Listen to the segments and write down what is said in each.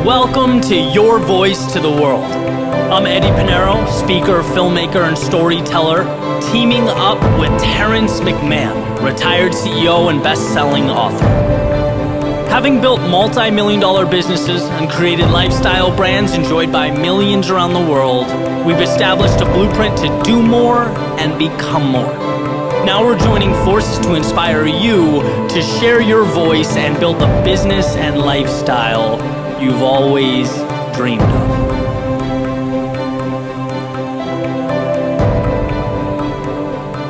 Welcome to Your Voice to the World. I'm Eddie Pinero, speaker, filmmaker, and storyteller, teaming up with Terrence McMahon, retired CEO and best-selling author. Having built multi-million-dollar businesses and created lifestyle brands enjoyed by millions around the world, we've established a blueprint to do more and become more. Now we're joining forces to inspire you to share your voice and build the business and lifestyle you've always dreamed of.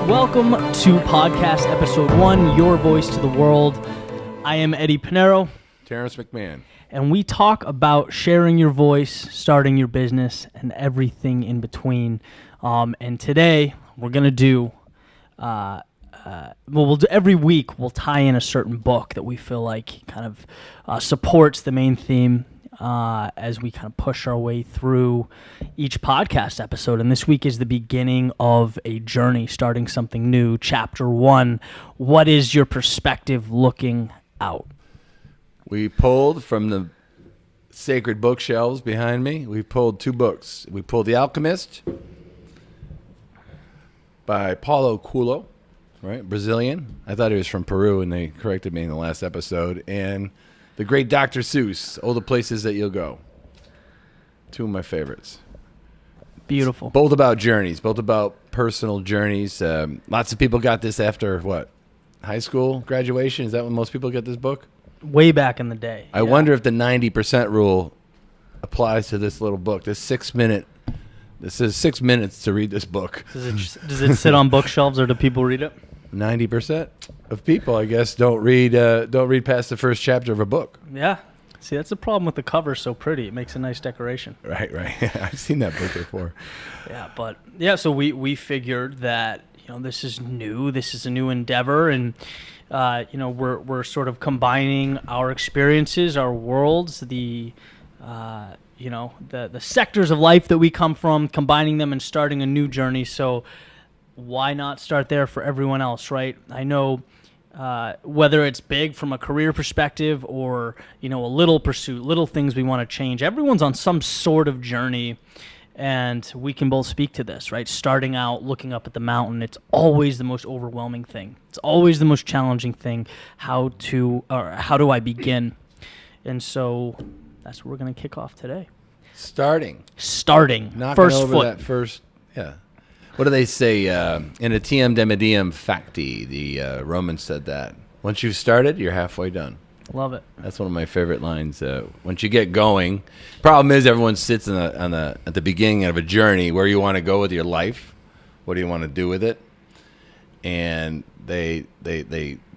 Welcome to podcast episode 1, Your Voice to the World. I am Eddie Pinero. Terrence McMahon. And we talk about sharing your voice, starting your business, and everything in between. And today we're going to do... we'll do every week. We'll tie in a certain book that we feel like kind of supports the main theme as we kind of push our way through each podcast episode. And this week is the beginning of a journey, starting something new. Chapter 1. What is your perspective looking out? We pulled from the sacred bookshelves behind me. We pulled 2 books. We pulled The Alchemist by Paulo Coehlo, right? Brazilian. I thought he was from Peru, and they corrected me in the last episode. And The Great Dr. Seuss, All the Places That You'll Go. 2 of my favorites. Beautiful. Both about journeys, both about personal journeys. Lots of people got this after, what, high school graduation? Is that when most people get this book? Way back in the day. I wonder if the 90% rule applies to this little book. This is 6 minutes to read this book. Does it sit on bookshelves, or do people read it? 90% of people, I guess, don't read past the first chapter of a book. Yeah. See, that's the problem with the cover. So pretty. It makes a nice decoration. Right. I've seen that book before. So we figured that, this is new. This is a new endeavor, and we're sort of combining our experiences, our worlds, the sectors of life that we come from, combining them and starting a new journey. So why not start there for everyone else, right? I know whether it's big from a career perspective or, a little pursuit, little things we want to change. Everyone's on some sort of journey, and we can both speak to this, right? Starting out, looking up at the mountain, it's always the most overwhelming thing. It's always the most challenging thing. How do I begin? And so that's what we're going to kick off today. Starting. Knocking First over foot. that first, yeah. What do they say? In a tiem demedium facti, the Romans said that. Once you've started, you're halfway done. Love it. That's one of my favorite lines. Once you get going, problem is everyone sits at the beginning of a journey. Where you want to go with your life? What do you want to do with it? And they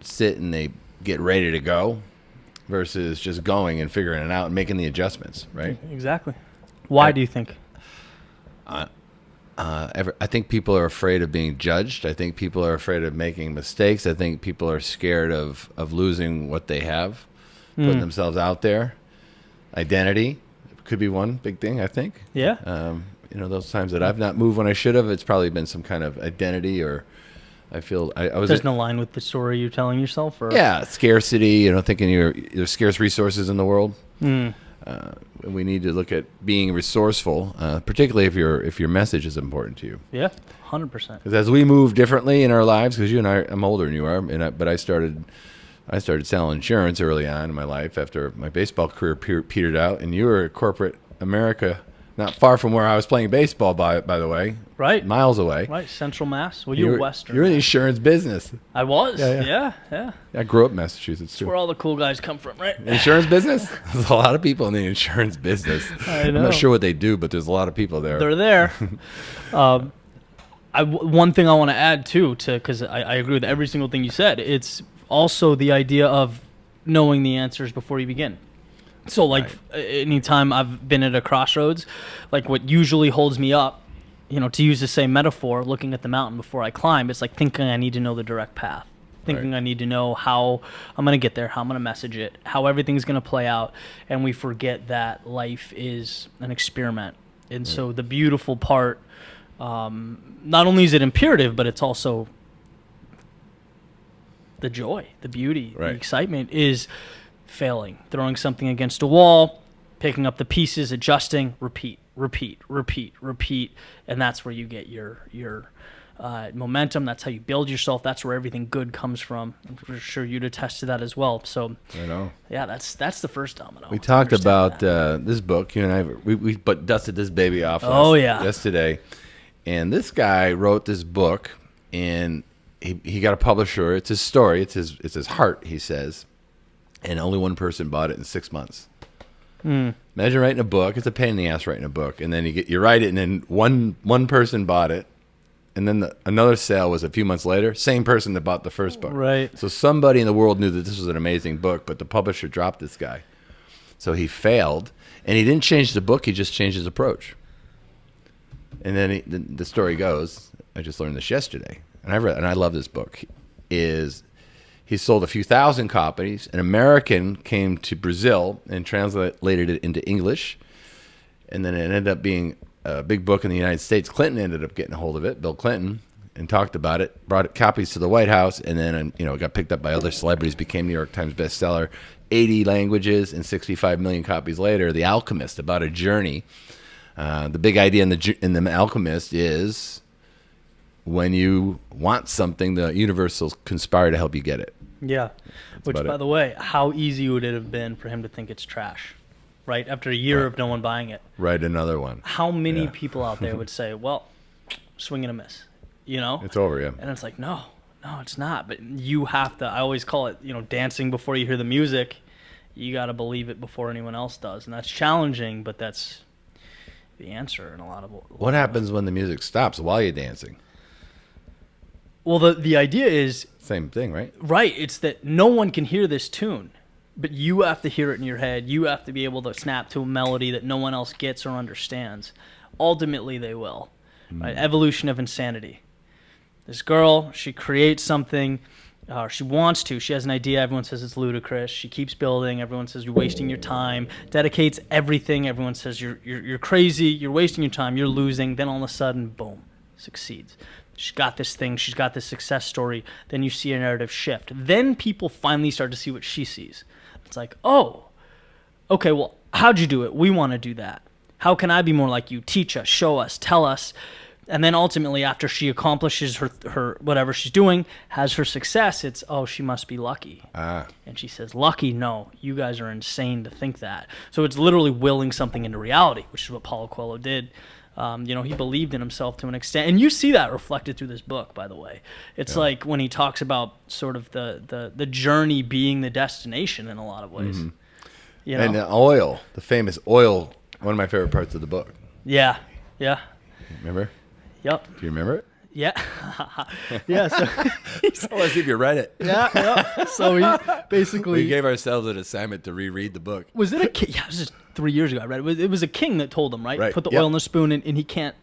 sit and they get ready to go, versus just going and figuring it out and making the adjustments. Right? Exactly. Why do you think? I think people are afraid of being judged. I think people are afraid of making mistakes. I think people are scared of losing what they have, putting themselves out there. Identity could be one big thing, I think. Yeah. Those times that I've not moved when I should have, it's probably been some kind of identity, or I feel I was... Doesn't align with the story you're telling yourself? Or? Yeah, scarcity, thinking there's scarce resources in the world. We need to look at being resourceful, particularly if your message is important to you. Yeah, 100%. Because as we move differently in our lives, because you and I'm older than you are, but I started selling insurance early on in my life after my baseball career petered out, and you were at corporate America, not far from where I was playing baseball, by the way. Right. Miles away. Right, Central Mass. Well, you're Western. You're in the insurance business. I was. Yeah. I grew up in Massachusetts, too. That's where all the cool guys come from, right? Insurance business? There's a lot of people in the insurance business. I know. I'm not sure what they do, but there's a lot of people there. They're there. One thing I want to add, too, because I agree with every single thing you said, it's also the idea of knowing the answers before you begin. So, anytime I've been at a crossroads, what usually holds me up, to use the same metaphor, looking at the mountain before I climb, it's like thinking I need to know the direct path. Thinking I need to know how I'm going to get there, how I'm going to message it, how everything's going to play out. And we forget that life is an experiment. And so the beautiful part, not only is it imperative, but it's also the joy, the beauty, the excitement is failing, throwing something against a wall, picking up the pieces, adjusting, repeat, repeat, repeat, repeat, and that's where you get your momentum. That's how you build yourself. That's where everything good comes from. I'm for sure you'd attest to that as well. So I know. Yeah, that's the first domino. We talked about this book. You and I, we dusted this baby off yesterday. And this guy wrote this book, and he got a publisher. It's his story. It's his heart, he says. And only one person bought it in 6 months. Imagine writing a book. It's a pain in the ass writing a book. And then you write it, and then one person bought it. And then another sale was a few months later. Same person that bought the first book. Right. So somebody in the world knew that this was an amazing book, but the publisher dropped this guy. So he failed. And he didn't change the book. He just changed his approach. And then the story goes, I just learned this yesterday, and I love this book, is he sold a few thousand copies. An American came to Brazil and translated it into English, and then it ended up being a big book in the United States. Clinton ended up getting a hold of it, Bill Clinton, and talked about it, brought copies to the White House, and then it got picked up by other celebrities, became New York Times bestseller, 80 languages, and 65 million copies later. The Alchemist, about a journey. The big idea in the Alchemist is when you want something, the universe will conspire to help you get it. Yeah. Which, by the way, how easy would it have been for him to think it's trash, right? After a year of no one buying it. Write another one. How many people out there would say, well, swing and a miss, It's over, yeah. And it's like, no, it's not. But you have to, I always call it, dancing before you hear the music. You got to believe it before anyone else does. And that's challenging, but that's the answer in a lot of what happens when the music stops while you're dancing? Well, the idea is same thing, right? Right. It's that no one can hear this tune, but you have to hear it in your head. You have to be able to snap to a melody that no one else gets or understands. Ultimately, they will. Right? Evolution of insanity. This girl, she creates something. She wants to. She has an idea. Everyone says it's ludicrous. She keeps building. Everyone says you're wasting your time. Dedicates everything. Everyone says you're crazy. You're wasting your time. You're losing. Then all of a sudden, boom, succeeds. She's got this thing. She's got this success story. Then you see a narrative shift. Then people finally start to see what she sees. It's like, oh, okay, well, how'd you do it? We want to do that. How can I be more like you? Teach us, show us, tell us. And then ultimately, after she accomplishes her whatever she's doing, has her success, it's, oh, she must be lucky. And she says, lucky? No, you guys are insane to think that. So it's literally willing something into reality, which is what Paulo Coehlo did. He believed in himself to an extent. And you see that reflected through this book, by the way. It's like when he talks about sort of the journey being the destination in a lot of ways. And the oil, the famous oil, one of my favorite parts of the book. Yeah. Remember? Yep. Do you remember it? Yeah. Yeah. So I want to see if you read it. Yeah. So we basically... We gave ourselves an assignment to reread the book. Was it a king? Yeah, it was just 3 years ago I read it. It was a king that told him, right? Put the oil in the spoon and he can't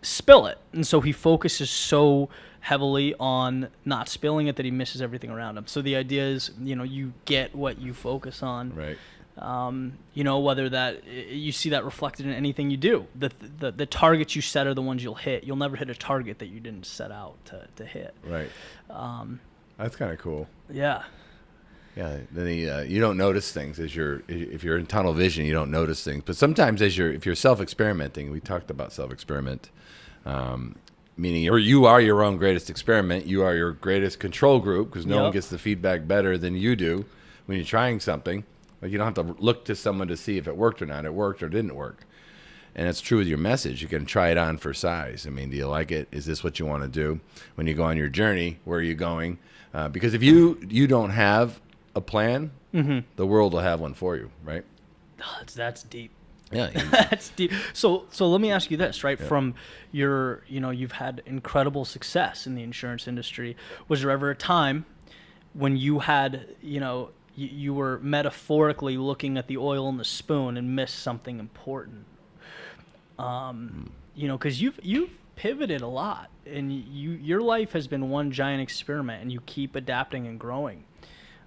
spill it. And so he focuses so heavily on not spilling it that he misses everything around him. So the idea is, you get what you focus on. Right. Whether that you see that reflected in anything you do. The targets you set are the ones you'll hit. You'll never hit a target that you didn't set out to hit. Right. That's kind of cool. Yeah. Yeah. Then you don't notice things if you're in tunnel vision. You don't notice things. But sometimes if you're self-experimenting, we talked about self-experiment, meaning you are your own greatest experiment. You are your greatest control group because no one gets the feedback better than you do when you're trying something. Like you don't have to look to someone to see if it worked or not. It worked or didn't work. And it's true with your message. You can try it on for size. I mean, do you like it? Is this what you want to do? When you go on your journey, where are you going? Because if you don't have a plan, the world will have one for you, right? Oh, that's deep. Yeah. That's deep. So let me ask you this, right? Yeah. From your, you've had incredible success in the insurance industry. Was there ever a time when you had, you were metaphorically looking at the oil in the spoon and missed something important? Because you've pivoted a lot, and your life has been one giant experiment, and you keep adapting and growing.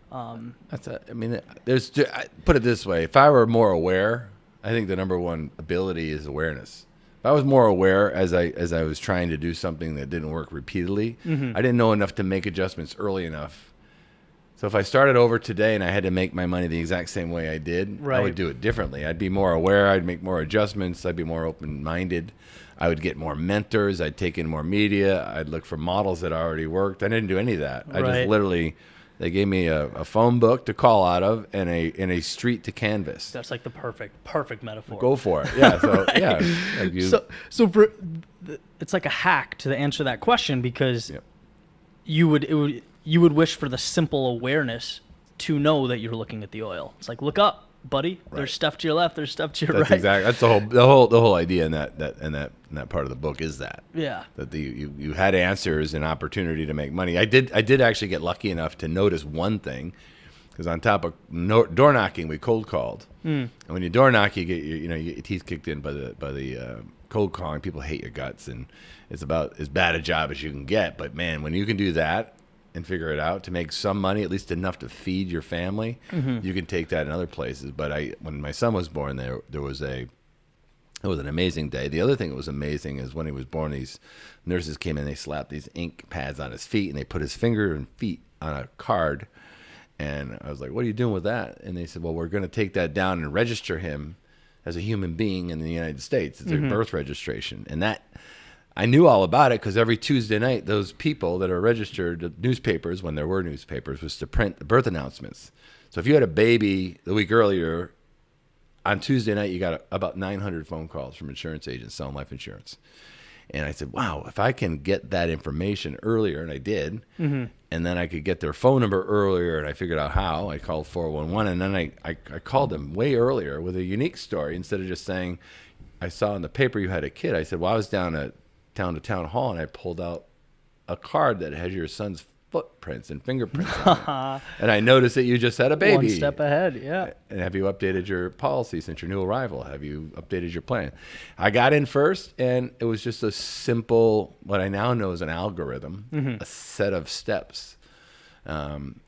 Put it this way: if I were more aware, I think the number one ability is awareness. If I was more aware as I was trying to do something that didn't work repeatedly, I didn't know enough to make adjustments early enough So if I started over today and I had to make my money the exact same way I did, I Right. would do it differently. I'd be more aware. I'd make more adjustments. I'd be more open-minded. I would get more mentors. I'd take in more media. I'd look for models that already worked. I didn't do any of that. I Right. just literally, they gave me a phone book to call out of and a street to canvas. That's like the perfect metaphor. Go for it. Yeah. So Right. yeah. Like you, So it's like a hack to answer that question, because Yep. you would wish for the simple awareness to know that you're looking at the oil. It's like, look up, buddy. Right. There's stuff to your left. There's stuff to your That's right. exactly. That's the whole idea in that part of the book is that. Yeah. That you had answers and opportunity to make money. I did actually get lucky enough to notice one thing, because on top of door knocking, we cold called. And when you door knock, you get your teeth kicked in by the cold calling. People hate your guts, and it's about as bad a job as you can get. But man, when you can do that and figure it out to make some money, at least enough to feed your family, you can take that in other places. But when my son was born, it was an amazing day. The other thing that was amazing is when he was born, these nurses came in, they slapped these ink pads on his feet, and they put his finger and feet on a card. And I was like, what are you doing with that? And they said, well, we're going to take that down and register him as a human being in the United States. It's a birth registration. And that, I knew all about it because every Tuesday night, those people that are registered, the newspapers, when there were newspapers, was to print the birth announcements. So if you had a baby the week earlier, on Tuesday night, you got about 900 phone calls from insurance agents selling life insurance. And I said, wow, if I can get that information earlier, and I did, and then I could get their phone number earlier, and I figured out how. I called 411, and then I called them way earlier with a unique story instead of just saying, I saw in the paper you had a kid. I said, well, I was down at town hall, and I pulled out a card that has your son's footprints and fingerprints on it. And I noticed that you just had a baby. One step ahead, yeah. And have you updated your policy since your new arrival? Have you updated your plan? I got in first, and it was just a simple, what I now know is an algorithm, a set of steps. And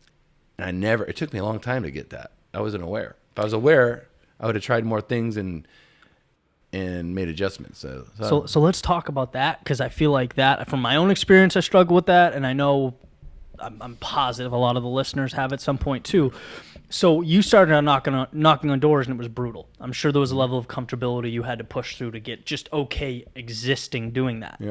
it took me a long time to get that. I wasn't aware. If I was aware, I would have tried more things and made adjustments. So let's talk about that, because I feel like that, from my own experience, I struggle with that, and I know I'm positive a lot of the listeners have at some point too. So you started on knocking on doors, and it was brutal. I'm sure there was a level of comfortability you had to push through to get just okay existing doing that,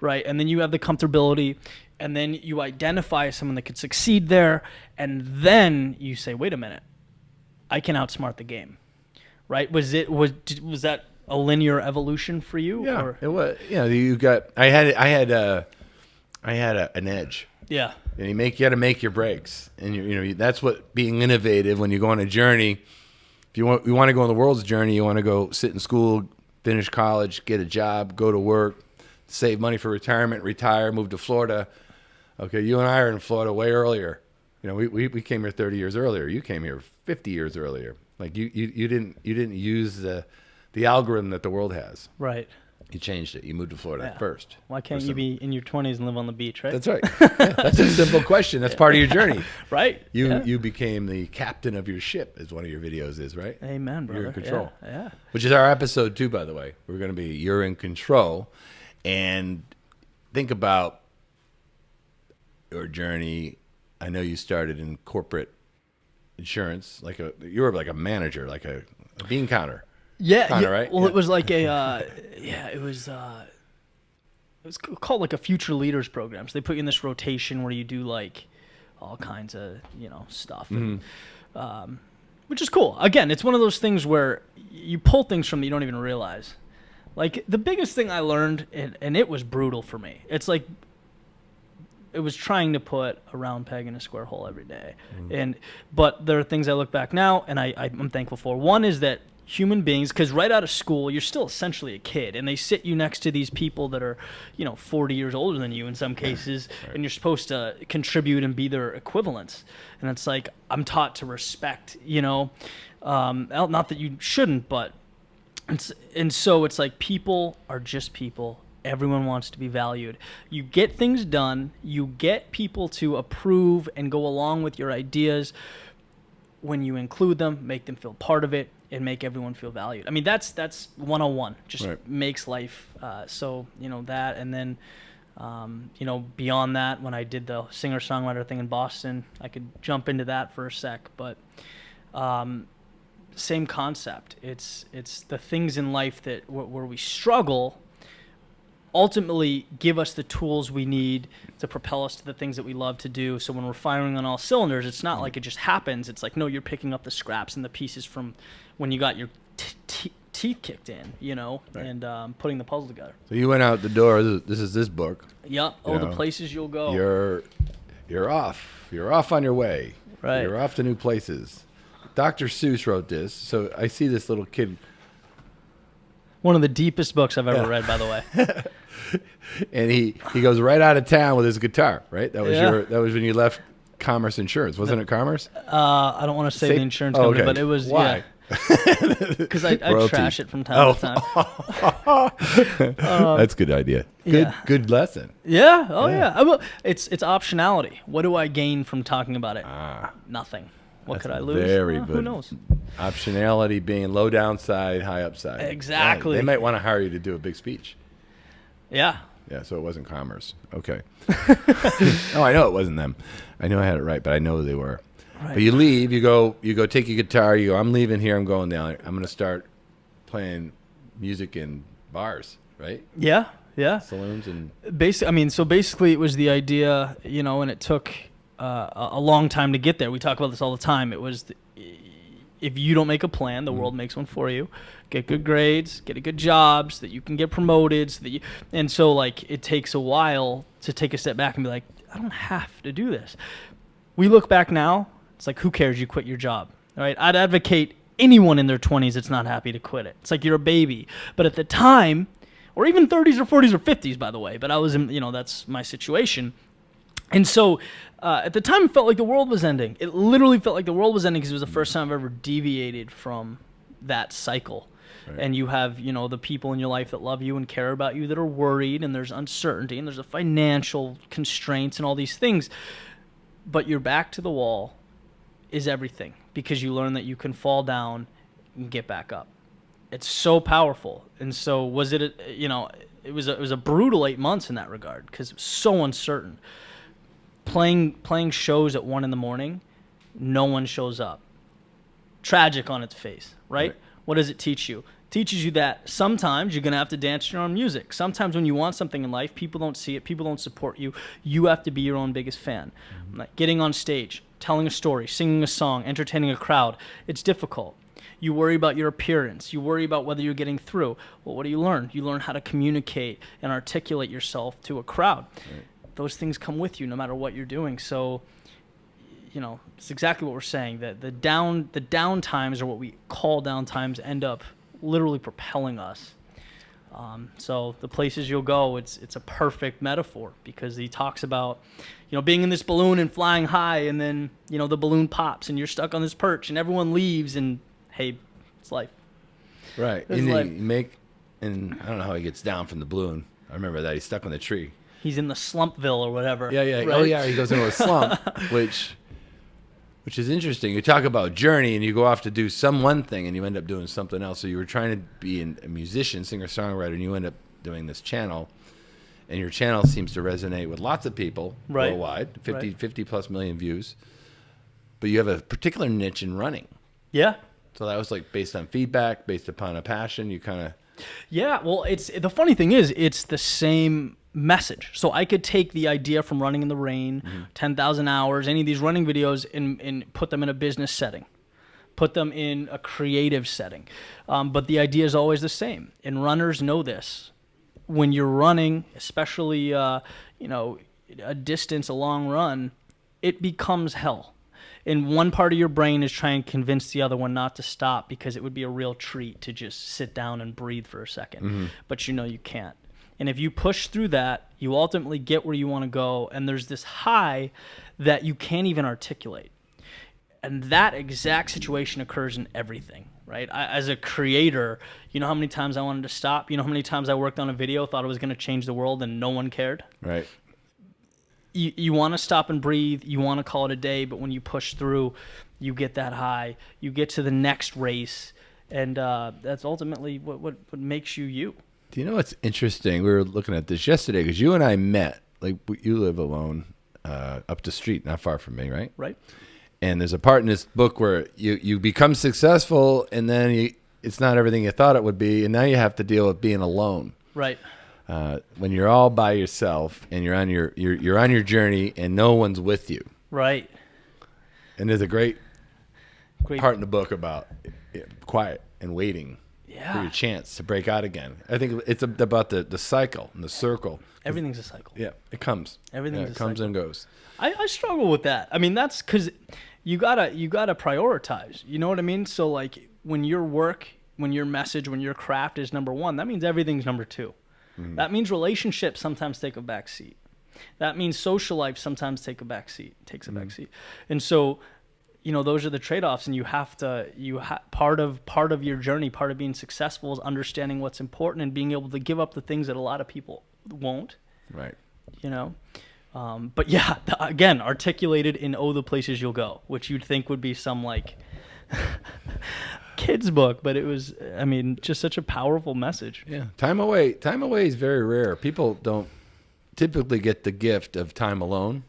right? And then you have the comfortability, and then you identify someone that could succeed there, and then you say, wait a minute, I can outsmart the game, right? Was that a linear evolution for you? Yeah, or? it was. Yeah, you got. I had an edge. Yeah. And you got to make your breaks, and that's what being innovative. When you go on a journey, if you want to go on the world's journey, you want to go sit in school, finish college, get a job, go to work, save money for retirement, retire, move to Florida. Okay, you and I are in Florida way earlier. We came here 30 years earlier. You came here 50 years earlier. Like you didn't use the algorithm that the world has. Right. You changed it. You moved to Florida first. Why can't you be in your 20s and live on the beach, right? That's right. Yeah, that's a simple question. That's part of your journey. Right. You became the captain of your ship, as one of your videos is, right? Amen, brother. You're in control. Yeah. Which is our episode 2, by the way. We're going to be You're in Control. And think about your journey. I know you started in corporate insurance. You were like a manager, like a bean counter. Yeah, Kinda, right? Well, Yeah. it was like it was called like a future leaders program. So they put you in this rotation where you do like all kinds of stuff, and, which is cool. Again, it's one of those things where you pull things from that you don't even realize. Like the biggest thing I learned, and it was brutal for me. It's like it was trying to put a round peg in a square hole every day, but there are things I look back now, and I'm thankful for. One is that human beings, because right out of school, you're still essentially a kid, and they sit you next to these people that are, 40 years older than you in some cases, and you're supposed to contribute and be their equivalents. And it's like, I'm taught to respect, not that you shouldn't, but, and so it's like people are just people. Everyone wants to be valued. You get things done, you get people to approve and go along with your ideas when you include them, make them feel part of it, and make everyone feel valued. I mean, that's 101. Just makes life. So that, and then Beyond that, when I did the singer-songwriter thing in Boston, I could jump into that for a sec, but same concept. It's the things in life that where we struggle ultimately give us the tools we need to propel us to the things that we love to do. So when we're firing on all cylinders, it's not like it just happens. It's like, no, you're picking up the scraps and the pieces from when you got your teeth kicked in, Right. and putting the puzzle together. So you went out the door. This is this book. Yep. The places you'll go. You're off. You're off on your way. Right. You're off to new places. Dr. Seuss wrote this. So I see this little kid. One of the deepest books I've ever read, by the way. And he goes right out of town with his guitar, right? That was Yeah. that was when you left Commerce Insurance. Wasn't it Commerce? I don't want to say the insurance company, but it was. Why? Because I trash it from time to time. That's a good idea. Good lesson. Yeah. Oh yeah. It's optionality. What do I gain from talking about it? Nothing. What could I lose? Very good. Who knows? Optionality being low downside, high upside. Exactly. Yeah, they might want to hire you to do a big speech. Yeah. Yeah, so it wasn't Commerce. Okay. No, I know it wasn't them. I know I had it right, but I know they were. Right. But you leave, you go take your guitar, you go, I'm leaving here, I'm going down. I'm going to start playing music in bars, right? Yeah. Yeah. Saloons and Basically it was the idea, and it took a long time to get there. We talk about this all the time. It was if you don't make a plan, the world makes one for you. Get good grades, get a good job so that you can get promoted. It takes a while to take a step back and be like, I don't have to do this. We look back now, it's like, who cares? You quit your job, right? I'd advocate anyone in their 20s that's not happy to quit it. It's like you're a baby. But at the time, or even 30s or 40s or 50s, by the way, but I was in, that's my situation. And so at the time, it felt like the world was ending. It literally felt like the world was ending because it was the first time I've ever deviated from that cycle. Right. And you have, the people in your life that love you and care about you that are worried, and there's uncertainty, and there's a financial constraints and all these things. But your back to the wall is everything because you learn that you can fall down and get back up. It's so powerful. And so it was a brutal 8 months in that regard because it was so uncertain. Playing shows at 1 a.m, no one shows up. Tragic on its face, right? What does it teach you? It teaches you that sometimes you're going to have to dance your own music. Sometimes when you want something in life, people don't see it, people don't support you. You have to be your own biggest fan. Like getting on stage, telling a story, singing a song, entertaining a crowd, it's difficult. You worry about your appearance. You worry about whether you're getting through. Well, what do you learn? You learn how to communicate and articulate yourself to a crowd. Right. Those things come with you no matter what you're doing. So, it's exactly what we're saying. That the down times, or what we call down times, end up literally propelling us. So the places you'll go, it's a perfect metaphor because he talks about, being in this balloon and flying high, and then, the balloon pops and you're stuck on this perch and everyone leaves, and hey, it's life. Right. And I don't know how he gets down from the balloon. I remember that he's stuck on the tree. He's in the Slumpville or whatever. Yeah. Right? Oh yeah, he goes into a slump, which is interesting. You talk about journey, and you go off to do one thing, and you end up doing something else. So you were trying to be a musician, singer-songwriter, and you end up doing this channel, and your channel seems to resonate with lots of people worldwide, 50 plus million views. But you have a particular niche in running. Yeah. So that was like based on feedback, based upon a passion. You kind of. Yeah. Well, the funny thing is, it's the same message. So I could take the idea from Running in the Rain, 10,000 hours, any of these running videos, and put them in a business setting, put them in a creative setting. But the idea is always the same. And runners know this. When you're running, especially, a distance, a long run, it becomes hell. And one part of your brain is trying to convince the other one not to stop because it would be a real treat to just sit down and breathe for a second. But you can't. And if you push through that, you ultimately get where you want to go. And there's this high that you can't even articulate. And that exact situation occurs in everything, right? As a creator, you know how many times I wanted to stop? You know how many times I worked on a video, thought it was going to change the world, and no one cared? Right. You want to stop and breathe. You want to call it a day. But when you push through, you get that high. You get to the next race. And that's ultimately what makes you you. Do you know what's interesting? We were looking at this yesterday because you and I met. Like, you live alone up the street, not far from me, right? Right. And there's a part in this book where you become successful, and then it's not everything you thought it would be, and now you have to deal with being alone. Right. When you're all by yourself and you're on your journey, and no one's with you. Right. And there's a great part in the book about quiet and waiting for your chance to break out again. I think it's about the cycle and the circle. Everything's a cycle. Yeah, it comes. Everything's it comes cycle. and goes. I struggle with that. I mean, that's because you gotta prioritize. You know what I mean? So like when your work, when your message, when your craft is number one, that means everything's number two. Mm-hmm. That means relationships sometimes take a back seat. That means social life sometimes takes a back seat. And so, those are the trade-offs, and you have to part of your journey, part of being successful is understanding what's important and being able to give up the things that a lot of people won't. Right. But yeah, again, articulated in the Places You'll Go, which you'd think would be some like kids book, but it was, just such a powerful message. Yeah. Time away is very rare. People don't typically get the gift of time alone.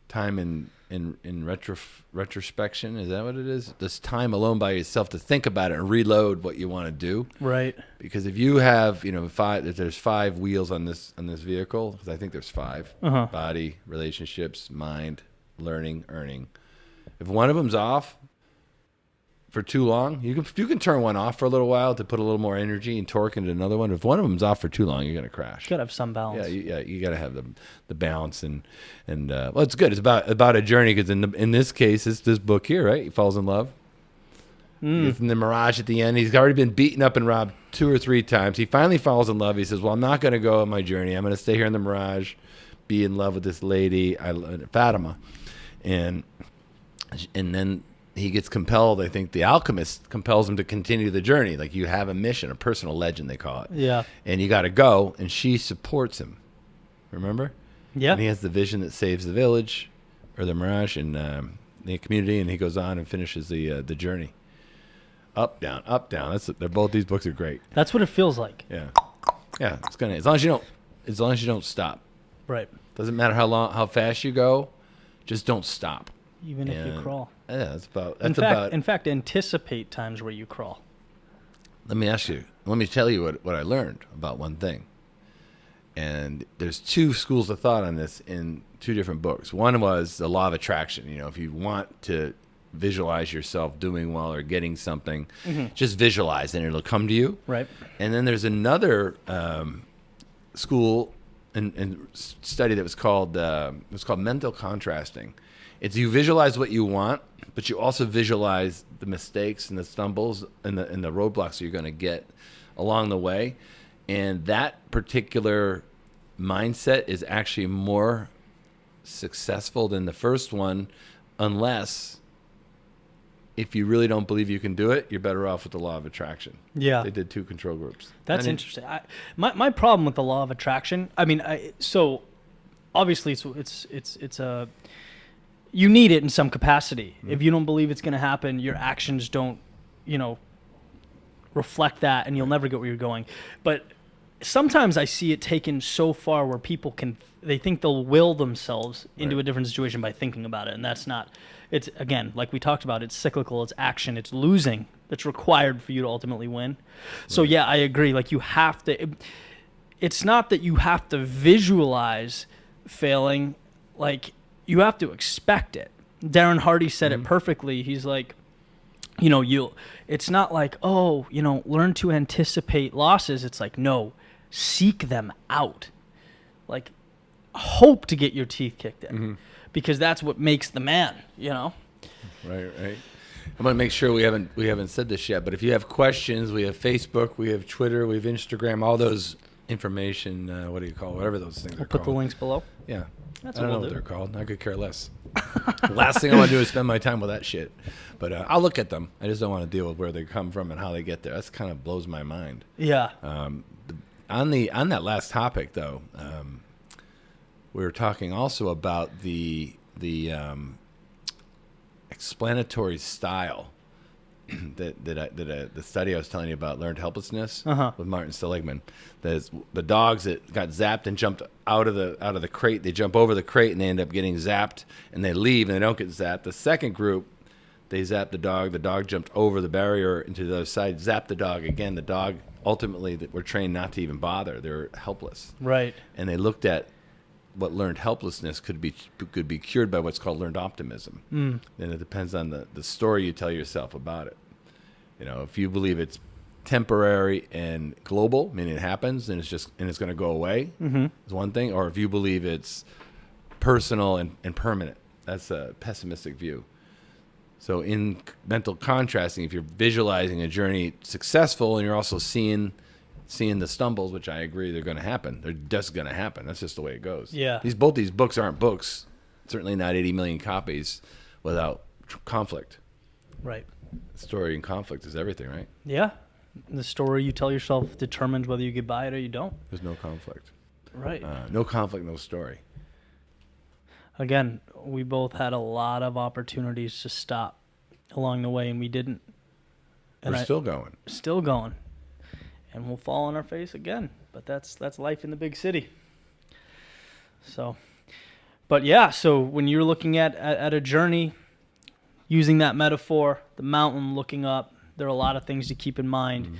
Time in retrospection, is that what it is? This time alone by yourself to think about it and reload what you want to do. Right. Because if you have, there's 5 wheels on this vehicle, because I think there's 5. Body, relationships, mind, learning, earning. If one of them's off for too long, you can turn one off for a little while to put a little more energy and torque into another one. If one of them's off for too long, you're going to crash. You got to have some balance. You got to have the balance and well, it's good. It's about a journey, because in this case, it's this book here, right? He falls in love. He gets in the Mirage at the end. He's already been beaten up and robbed 2 or 3 times. He finally falls in love. He says, well, I'm not going to go on my journey. I'm going to stay here in the Mirage, be in love with this lady, Fatima. And then he gets compelled. I think the Alchemist compels him to continue the journey. Like, you have a mission, a personal legend, they call it. Yeah. And you got to go, and she supports him. Remember? Yeah. And he has the vision that saves the village, or the Mirage, and the community, and he goes on and finishes the journey. Up, down, up, down. They're both, these books are great. That's what it feels like. Yeah. Yeah. It's gonna, as long as you don't stop. Right. Doesn't matter how fast you go, just don't stop. Even if you crawl. Yeah, In fact, anticipate times where you crawl. Let me tell you what I learned about one thing. And there's 2 schools of thought on this in 2 different books. One was the law of attraction. If you want to visualize yourself doing well or getting something, just visualize and it'll come to you. Right. And then there's another school and study that was called mental contrasting. It's you visualize what you want, but you also visualize the mistakes and the stumbles and the roadblocks you're going to get along the way. And that particular mindset is actually more successful than the first one, unless, if you really don't believe you can do it, you're better off with the law of attraction. Yeah. They did 2 control groups. That's interesting. My problem with the law of attraction, so obviously it's a, you need it in some capacity. Mm-hmm. If you don't believe it's going to happen, your actions don't, reflect that, and you'll never get where you're going. But sometimes I see it taken so far where people they think they'll will themselves into a different situation by thinking about it. And that's not, it's, again, like we talked about, it's cyclical, it's action, it's losing that's required for you to ultimately win. So yeah, I agree. Like, you have to, it's not that you have to visualize failing, like, you have to expect it. Darren Hardy said it perfectly. He's like, it's not like, learn to anticipate losses. It's like, no, seek them out. Like, hope to get your teeth kicked in, because that's what makes the man, Right. I'm going to make sure we haven't said this yet, but if you have questions, we have Facebook, we have Twitter, we have Instagram, all those information, whatever those things are called. Put the links below. Yeah. That's I don't know what they're called. I could care less. Last thing I want to do is spend my time with that shit. But I'll look at them. I just don't want to deal with where they come from and how they get there. That's kind of blows my mind. Yeah. On that last topic, though, we were talking also about the explanatory style the study I was telling you about, learned helplessness Uh-huh. with Martin Seligman. There's the dogs that got zapped and jumped out of the crate. They jump over the crate and they end up getting zapped, and they leave and they don't get zapped. The second group, they zapped the dog. The dog jumped over the barrier into the other side, zapped the dog again. The dog ultimately that were trained not to even bother. They're helpless. Right. And they looked at what learned helplessness could be cured by what's called learned optimism. And it depends on the story you tell yourself about it. You know, if you believe it's temporary and global, meaning it happens and it's going to go away, is one thing. Or if you believe it's personal and permanent, that's a pessimistic view. So in mental contrasting, if you're visualizing a journey successful and you're also seeing the stumbles, which I agree they're going to happen. They're just going to happen. That's just the way it goes. Yeah. Both these books aren't books. Certainly not 80 million copies without conflict. Right. Story and conflict is everything, right? Yeah. The story you tell yourself determines whether you get by it or you don't. There's no conflict. Right. No conflict, no story. Again, we both had a lot of opportunities to stop along the way, and we didn't. And We're still going. Still going. And we'll fall on our face again. But that's life in the big city. So, but yeah, so when you're looking at a journey, using that metaphor, the mountain looking up, there are a lot of things to keep in mind.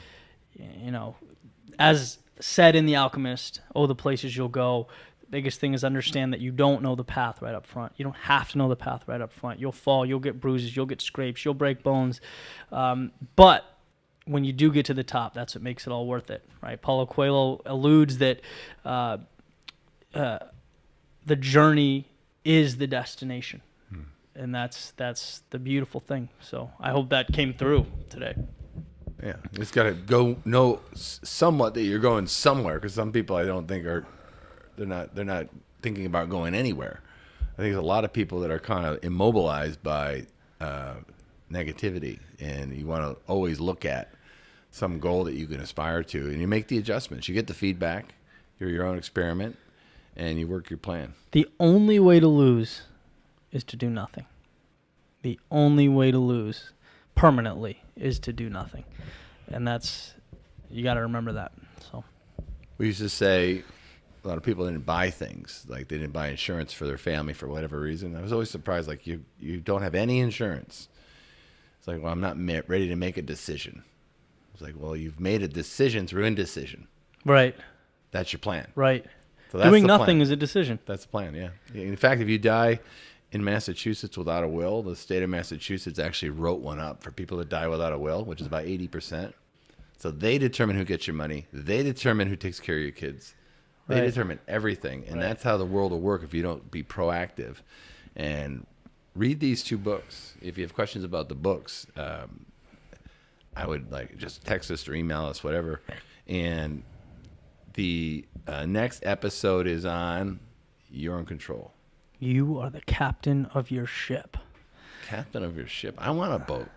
You know, as said in The Alchemist, the places you'll go. The biggest thing is understand that you don't know the path right up front. You don't have to know the path right up front. You'll fall, you'll get bruises, you'll get scrapes, you'll break bones. But when you do get to the top, that's what makes it all worth it, right? Paulo Coehlo alludes that the journey is the destination. And that's the beautiful thing. So I hope that came through today. Yeah, it's got to know somewhat that you're going somewhere, because some people I don't think they're not thinking about going anywhere. I think there's a lot of people that are kind of immobilized by negativity, and you want to always look at some goal that you can aspire to, and you make the adjustments. You get the feedback. You're your own experiment, and you work your plan. The only way to lose is to do nothing. The only way to lose permanently is to do nothing. And you got to remember that. So We used to say a lot of people didn't buy things, like they didn't buy insurance for their family for whatever reason. I was always surprised, like you don't have any insurance. It's like, well, I'm not ready to make a decision. It's like, well, you've made a decision through indecision. Right. That's your plan. Right. So that's Doing the nothing plan. is a decision. That's the plan, yeah. In fact, if you die in Massachusetts without a will, the state of Massachusetts actually wrote one up for people that die without a will, which is about 80%. So they determine who gets your money. They determine who takes care of your kids. They determine everything. And that's how the world will work if you don't be proactive. And read these two books. If you have questions about the books, I would just text us or email us, whatever. And the next episode is on You're in Control. You are the captain of your ship. Captain of your ship. I want a boat.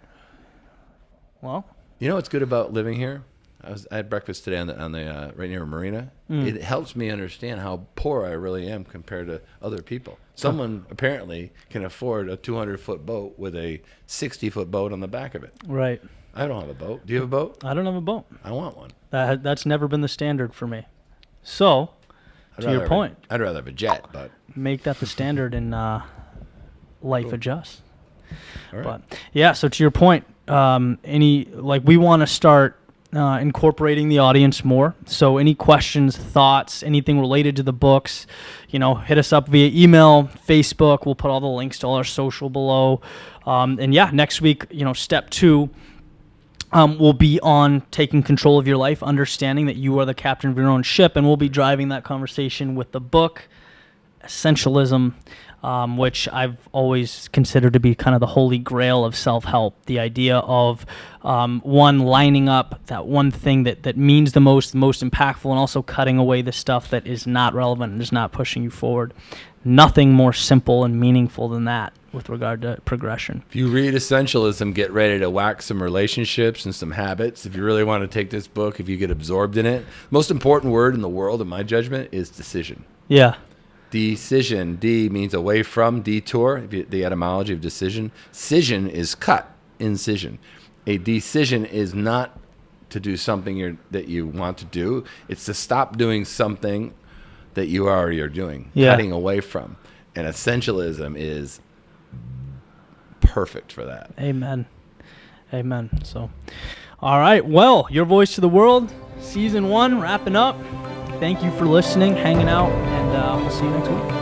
Well, you know what's good about living here? I had breakfast today on the right near a marina. It helps me understand how poor I really am compared to other people. Someone apparently can afford a 200-foot boat with a 60-foot boat on the back of it. Right. I don't have a boat. Do you have a boat? I don't have a boat. I want one. That's never been the standard for me. So, to your point, I'd rather have a jet, but make that the standard and life adjusts. all right. But yeah, so to your point, we want to start incorporating the audience more. So any questions, thoughts, anything related to the books, hit us up via email, Facebook. We'll put all the links to all our social below. And yeah, next week, step 2 will be on taking control of your life, understanding that you are the captain of your own ship, and we'll be driving that conversation with the book Essentialism, which I've always considered to be kind of the holy grail of self-help. The idea of lining up that one thing that means the most impactful, and also cutting away the stuff that is not relevant and is not pushing you forward. Nothing more simple and meaningful than that with regard to progression. If you read Essentialism, get ready to whack some relationships and some habits. If you really want to take this book, if you get absorbed in it, most important word in the world, in my judgment, is decision. Yeah. Decision. D means away from, detour, the etymology of decision. Scission is cut, incision. a decision is not to do something that you want to do. It's to stop doing something that you already are doing, cutting away from. And essentialism is perfect for that. Amen. So, all right. Well, Your Voice to the World, Season 1, wrapping up. Thank you for listening, hanging out, and we'll see you next week.